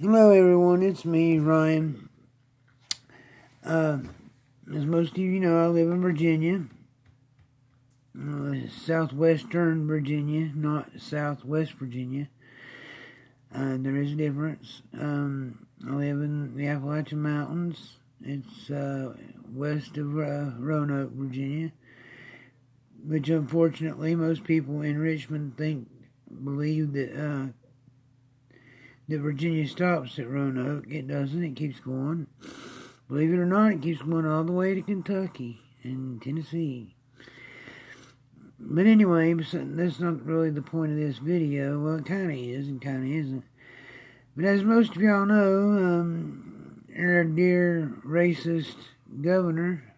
Hello everyone, it's me, Ryan. As most of you know, I live in Virginia. Southwestern Virginia, not Southwest Virginia. There is a difference. I live in the Appalachian Mountains. It's west of Roanoke, Virginia. Which unfortunately most people in Richmond believe that Virginia stops at Roanoke. It doesn't. It keeps going. Believe it or not, it keeps going all the way to Kentucky and Tennessee. But anyway, that's not really the point of this video. Well, it kind of is and kind of isn't. But as most of y'all know, our dear racist governor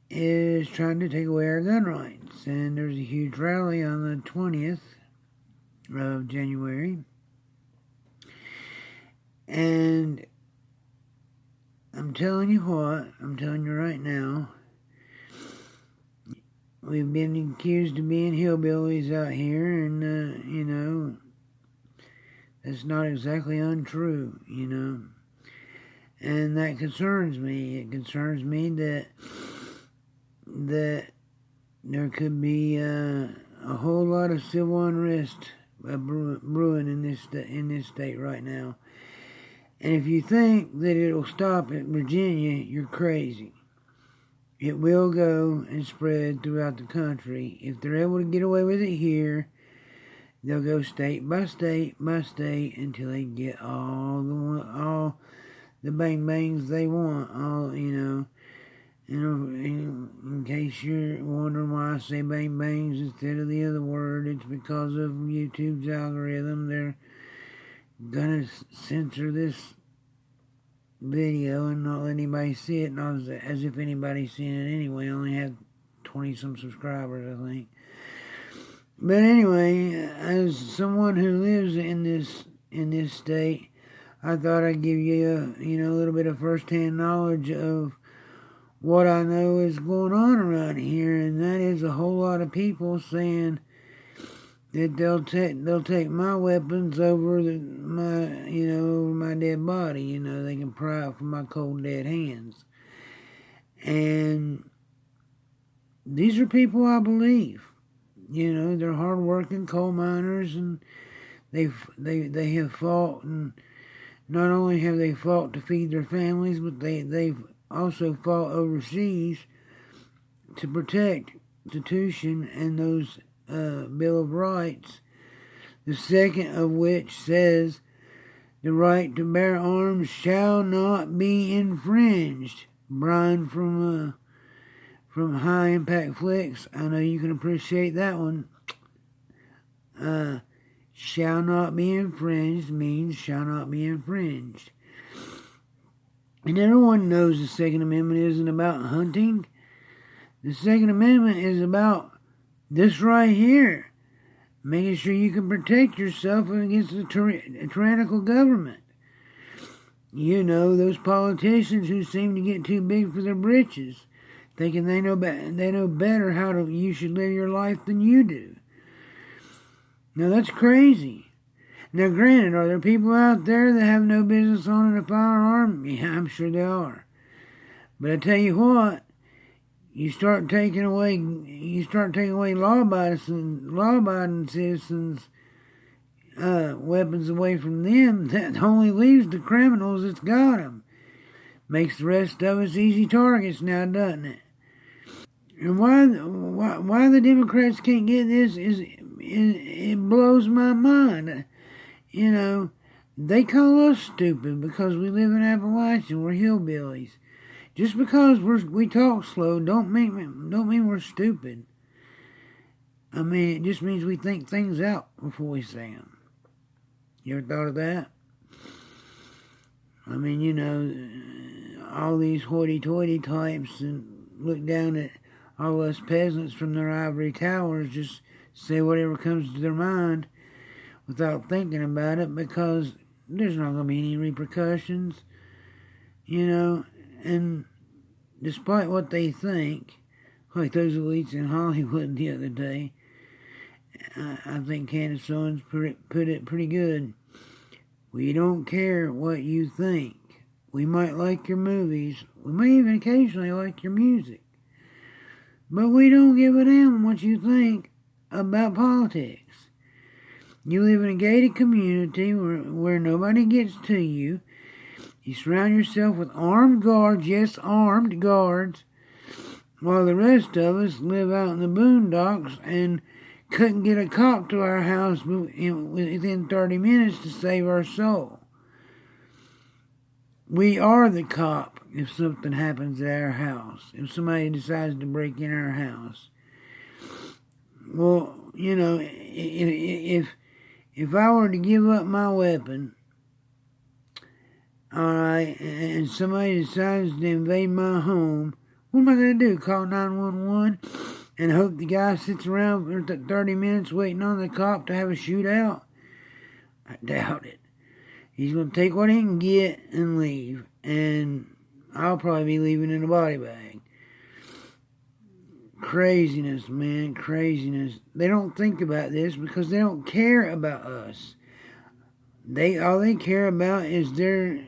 is trying to take away our gun rights. And there's a huge rally on the 20th of January. And I'm telling you right now, we've been accused of being hillbillies out here, and, that's not exactly untrue, And that concerns me. It concerns me that there could be a whole lot of civil unrest brewing in this state right now. And if you think that it'll stop at Virginia, you're crazy. It will go and spread throughout the country. If they're able to get away with it here, they'll go state by state by state until they get all the bang bangs they want. In case you're wondering why I say bang bangs instead of the other word, it's because of YouTube's algorithm. They're gonna censor this video and not let anybody see it, not as if anybody's seen it anyway. I only had 20 some subscribers, I think. But anyway, as someone who lives in this state, I thought I'd give you a little bit of first-hand knowledge of what I know is going on around here, and that is a whole lot of people saying that they'll take my weapons over my dead body. They can pry out from my cold dead hands. And these are people I believe. They're hard-working coal miners, and they have fought, and not only have they fought to feed their families, but they've also fought overseas to protect the Constitution and those Bill of Rights, the second of which says the right to bear arms shall not be infringed. Brian from HighImpactFlix, I know you can appreciate that one. Shall not be infringed means shall not be infringed. And everyone knows the Second Amendment isn't about hunting. The Second Amendment is about this right here, making sure you can protect yourself against a tyrannical government. Those politicians who seem to get too big for their britches, thinking they know better how you should live your life than you do. Now that's crazy. Now granted, are there people out there that have no business owning a firearm? Yeah, I'm sure there are. But I tell you what, you start taking away law-abiding citizens' weapons away from them, that only leaves the criminals that's got them. Makes the rest of us easy targets now, doesn't it? And why the Democrats can't get this it blows my mind. They call us stupid because we live in Appalachia. We're hillbillies. Just because we talk slow don't mean we're stupid. It just means we think things out before we say them. You ever thought of that? All these hoity-toity types and look down at all us peasants from their ivory towers, just say whatever comes to their mind without thinking about it, because there's not going to be any repercussions, and despite what they think, like those elites in Hollywood the other day, I think Candace Owens put it pretty good. We don't care what you think. We might like your movies. We may even occasionally like your music. But we don't give a damn what you think about politics. You live in a gated community where nobody gets to you. You surround yourself with armed guards, yes, armed guards, while the rest of us live out in the boondocks and couldn't get a cop to our house within 30 minutes to save our soul. We are the cop if something happens at our house, if somebody decides to break in our house. Well, you know, if I were to give up my weapon, alright, and somebody decides to invade my home, what am I going to do? Call 911 and hope the guy sits around for 30 minutes waiting on the cop to have a shootout? I doubt it. He's going to take what he can get and leave, and I'll probably be leaving in a body bag. Craziness, man, craziness. They don't think about this because they don't care about us. All they care about is their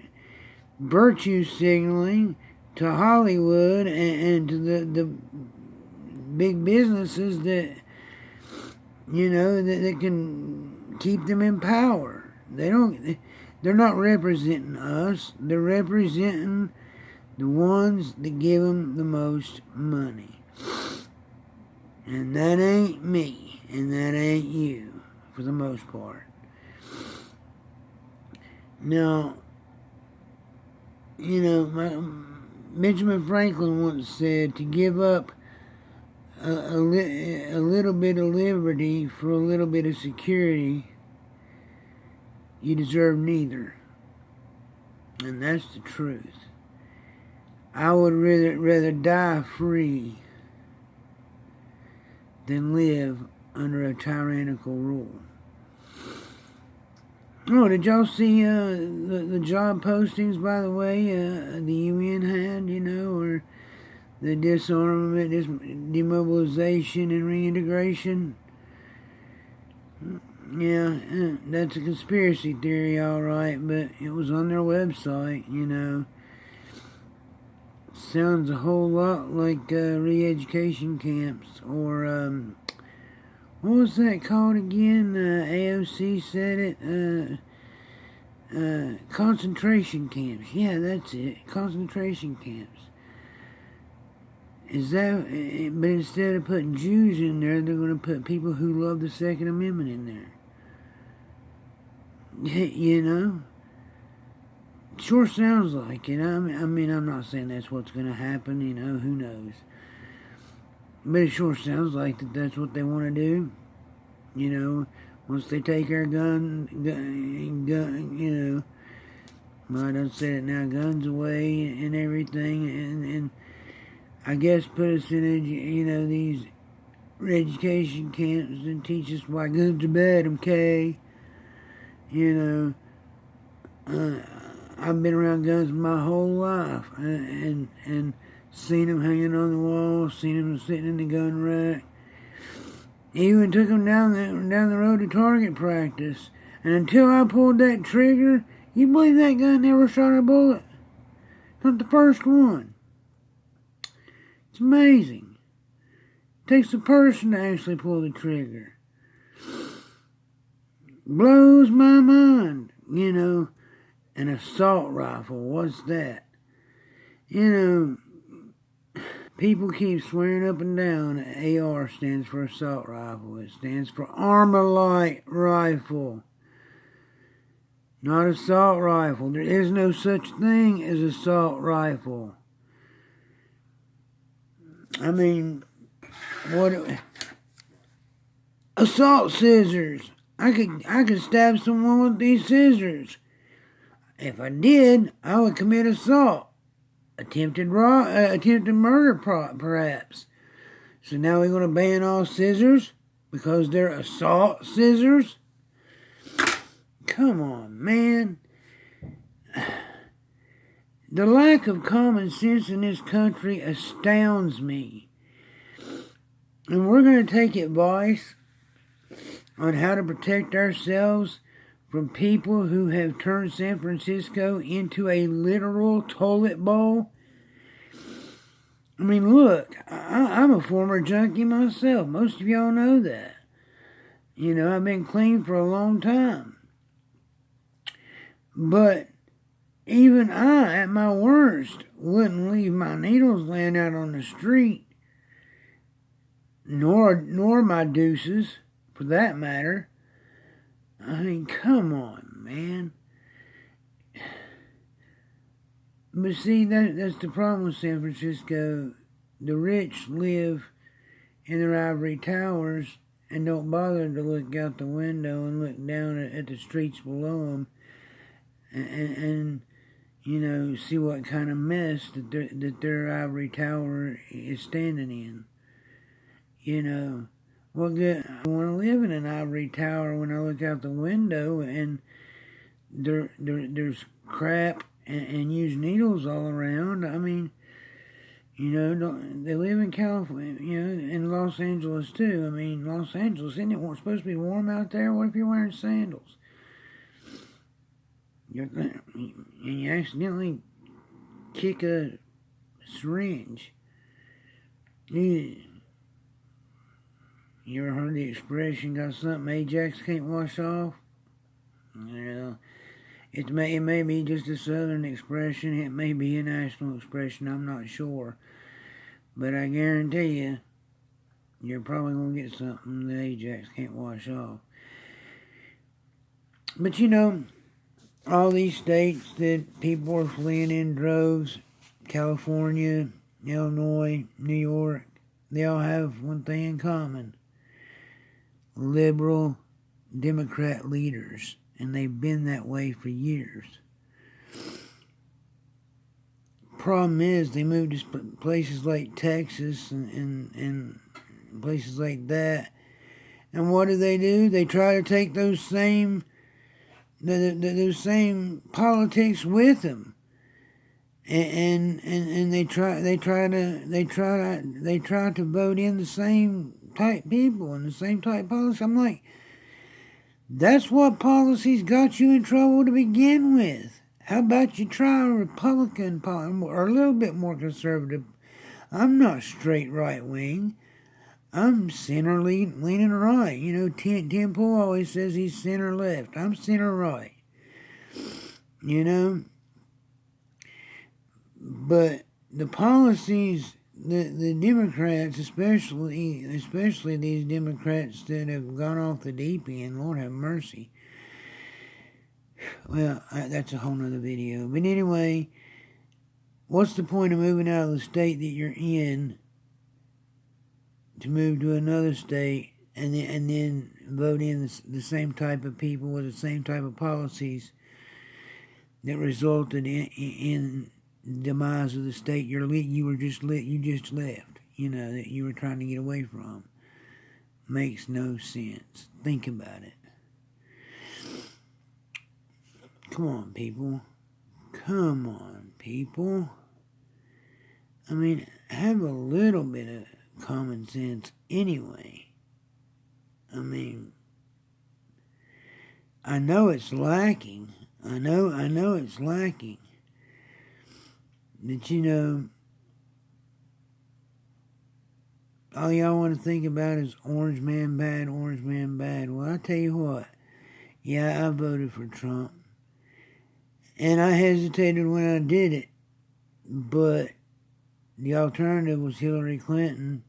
virtue signaling to Hollywood and to the big businesses that, you know, that can keep them in power. They're not representing us. They're representing the ones that give them the most money. And that ain't me, and that ain't you, for the most part. Now, you know, Benjamin Franklin once said to give up a little bit of liberty for a little bit of security, you deserve neither. And that's the truth. I would rather die free than live under a tyrannical rule. Oh, did y'all see the job postings, by the way, the UN had, you know, or the disarmament, demobilization, and reintegration? Yeah, that's a conspiracy theory, all right, but it was on their website, you know. Sounds a whole lot like re-education camps, or what was that called again? AOC said it. Concentration camps. Yeah, that's it. Concentration camps. Is that? But instead of putting Jews in there, they're going to put people who love the Second Amendment in there. You know. Sure sounds like it. I mean, I'm not saying that's what's going to happen, you know, who knows. But it sure sounds like that's what they want to do. You know, once they take our gun, you know, well, I don't say it now, guns away and everything, and I guess put us in, you know, these education camps and teach us why guns are bad, okay? You know, I've been around guns my whole life, and seen them hanging on the wall, seen them sitting in the gun rack. Even took them down the road to target practice, and until I pulled that trigger, you believe that gun never shot a bullet? Not the first one. It's amazing. It takes a person to actually pull the trigger. Blows my mind, you know. An assault rifle, what's that? You know, people keep swearing up and down that AR stands for assault rifle. It stands for Armalite rifle, not assault rifle. There is no such thing as assault rifle. I mean, what? Assault scissors. I could stab someone with these scissors. If I did, I would commit assault. Attempted murder, perhaps. So now we're going to ban all scissors because they're assault scissors? Come on, man. The lack of common sense in this country astounds me. And we're going to take advice on how to protect ourselves from people who have turned San Francisco into a literal toilet bowl. I mean, look, I'm a former junkie myself. Most of y'all know that. You know, I've been clean for a long time. But even I, at my worst, wouldn't leave my needles laying out on the street, nor my deuces, for that matter. I mean, come on, man. But see, that's the problem with San Francisco. The rich live in their ivory towers and don't bother to look out the window and look down at the streets below them and you know, see what kind of mess that their ivory tower is standing in. You know, what good? I want to live in an ivory tower when I look out the window and there's crap and used needles all around. I mean, you know, they live in California, you know, in Los Angeles too. I mean, Los Angeles, isn't it supposed to be warm out there? What if you're wearing sandals? And you accidentally kick a syringe. You ever heard the expression, got something Ajax can't wash off? You know, it may be just a southern expression. It may be a national expression. I'm not sure. But I guarantee you, you're probably going to get something that Ajax can't wash off. But you know, all these states that people are fleeing in droves, California, Illinois, New York, they all have one thing in common. Liberal Democrat leaders. And they've been that way for years. Problem is, they moved to places like Texas and places like that. And what do? They try to take those same those same politics with them, and they try to vote in the same type people and the same type policy. I'm like, that's what policies got you in trouble to begin with. How about you try a Republican or a little bit more conservative? I'm not straight right wing. I'm center leaning right. You know, Tim Pool always says he's center left. I'm center right. You know? But the policies, the Democrats, especially these Democrats that have gone off the deep end, Lord have mercy. Well, that's a whole nother video. But anyway, what's the point of moving out of the state that you're in to move to another state and then vote in the same type of people with the same type of policies that resulted in the demise of the state you just left, you know, that you were trying to get away from? Makes no sense. Think about it. Come on, people. Come on, people. I mean, have a little bit of common sense anyway. I mean, I know it's lacking. I know it's lacking. But you know, all y'all want to think about is orange man bad, orange man bad. Well, I tell you what. Yeah, I voted for Trump. And I hesitated when I did it. But the alternative was Hillary Clinton.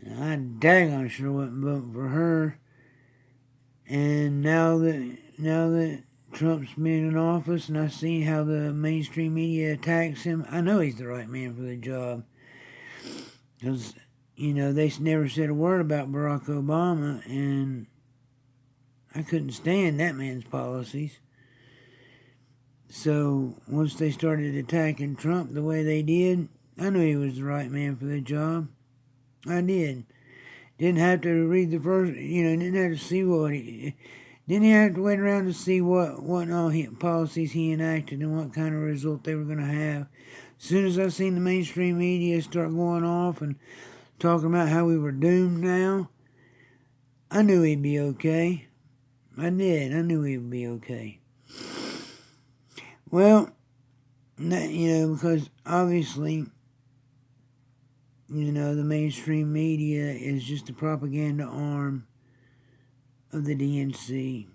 And I daggone sure wasn't voting for her. And now that Trump's been in office and I see how the mainstream media attacks him, I know he's the right man for the job. Because, you know, they never said a word about Barack Obama, and I couldn't stand that man's policies. So once they started attacking Trump the way they did, I knew he was the right man for the job. I did. Didn't have to read the first, you know, didn't have to see didn't have to wait around to see what all policies he enacted and what kind of result they were going to have. As soon as I seen the mainstream media start going off and talking about how we were doomed now, I knew he'd be okay. I did. I knew he would be okay. Well, because obviously, the mainstream media is just a propaganda arm of the DNC.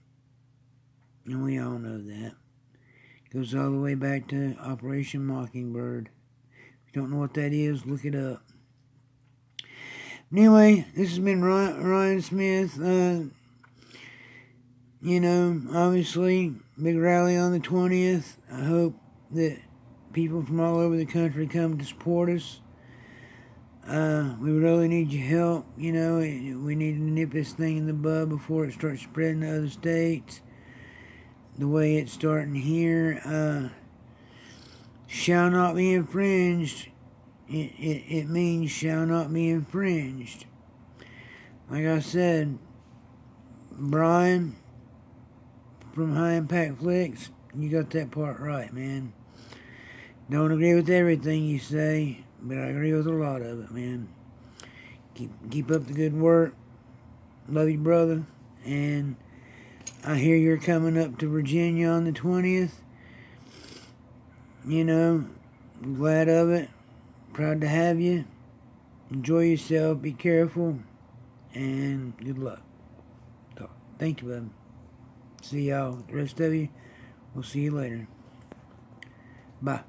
And we all know that. Goes all the way back to Operation Mockingbird. If you don't know what that is, look it up. Anyway, this has been Ryan Smith. Obviously, big rally on the 20th. I hope that people from all over the country come to support us. We really need your help. We need to nip this thing in the bud before it starts spreading to other states. The way it's starting here, shall not be infringed. It means shall not be infringed. Like I said, Brian from HighImpactFlix, you got that part right, man. Don't agree with everything you say, but I agree with a lot of it, man. Keep up the good work. Love you, brother. And I hear you're coming up to Virginia on the 20th. I'm glad of it. Proud to have you. Enjoy yourself. Be careful. And good luck. Thank you, bud. See y'all. The rest of you, we'll see you later. Bye.